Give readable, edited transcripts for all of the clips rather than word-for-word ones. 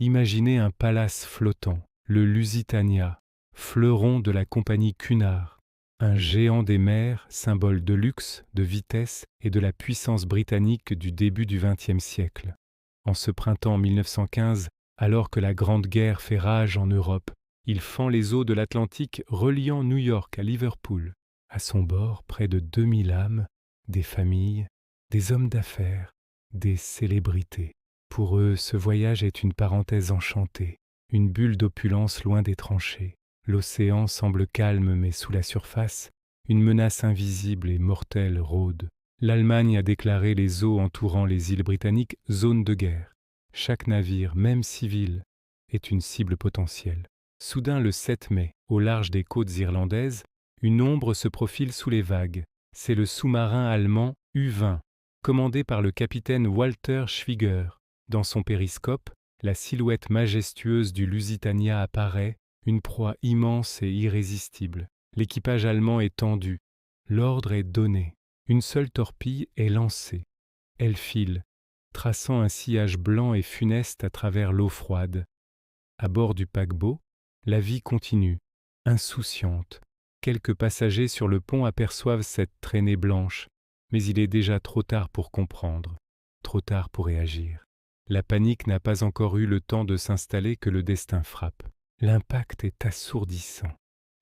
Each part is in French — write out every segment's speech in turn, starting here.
Imaginez un palace flottant, le Lusitania, fleuron de la compagnie Cunard, un géant des mers, symbole de luxe, de vitesse et de la puissance britannique du début du XXe siècle. En ce printemps 1915, alors que la Grande Guerre fait rage en Europe, il fend les eaux de l'Atlantique reliant New York à Liverpool. À son bord, près de 2000 âmes, des familles, des hommes d'affaires, des célébrités. Pour eux, ce voyage est une parenthèse enchantée, une bulle d'opulence loin des tranchées. L'océan semble calme, mais sous la surface, une menace invisible et mortelle rôde. L'Allemagne a déclaré les eaux entourant les îles britanniques zone de guerre. Chaque navire, même civil, est une cible potentielle. Soudain, le 7 mai, au large des côtes irlandaises, une ombre se profile sous les vagues. C'est le sous-marin allemand U-20, commandé par le capitaine Walter Schwieger. Dans son périscope, la silhouette majestueuse du Lusitania apparaît, une proie immense et irrésistible. L'équipage allemand est tendu. L'ordre est donné. Une seule torpille est lancée. Elle file, traçant un sillage blanc et funeste à travers l'eau froide. À bord du paquebot, la vie continue, insouciante. Quelques passagers sur le pont aperçoivent cette traînée blanche, mais il est déjà trop tard pour comprendre, trop tard pour réagir. La panique n'a pas encore eu le temps de s'installer que le destin frappe. L'impact est assourdissant.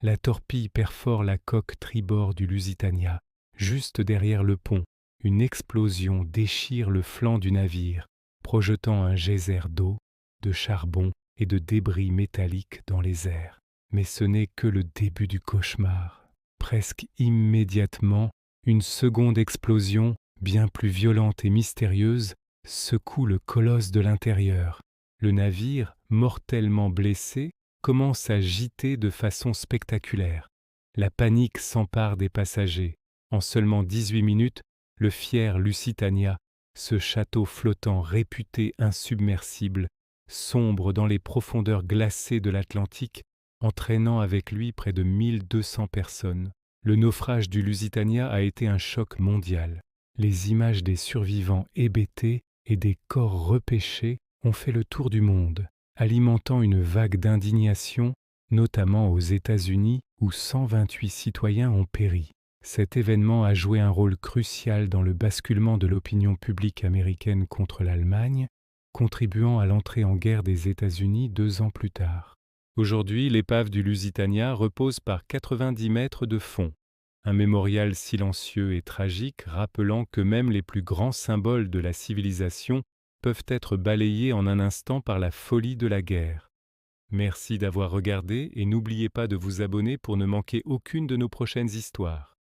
La torpille perfore la coque tribord du Lusitania. Juste derrière le pont, une explosion déchire le flanc du navire, projetant un geyser d'eau, de charbon et de débris métalliques dans les airs. Mais ce n'est que le début du cauchemar. Presque immédiatement, une seconde explosion, bien plus violente et mystérieuse, secoue le colosse de l'intérieur. Le navire, mortellement blessé, commence à gîter de façon spectaculaire. La panique s'empare des passagers. En seulement 18 minutes, le fier Lusitania, ce château flottant réputé insubmersible, sombre dans les profondeurs glacées de l'Atlantique, entraînant avec lui près de 1200 personnes. Le naufrage du Lusitania a été un choc mondial. Les images des survivants hébétés et des corps repêchés ont fait le tour du monde, alimentant une vague d'indignation, notamment aux États-Unis où 128 citoyens ont péri. Cet événement a joué un rôle crucial dans le basculement de l'opinion publique américaine contre l'Allemagne, contribuant à l'entrée en guerre des États-Unis 2 ans plus tard. Aujourd'hui, l'épave du Lusitania repose par 90 mètres de fond, un mémorial silencieux et tragique rappelant que même les plus grands symboles de la civilisation peuvent être balayés en un instant par la folie de la guerre. Merci d'avoir regardé et n'oubliez pas de vous abonner pour ne manquer aucune de nos prochaines histoires.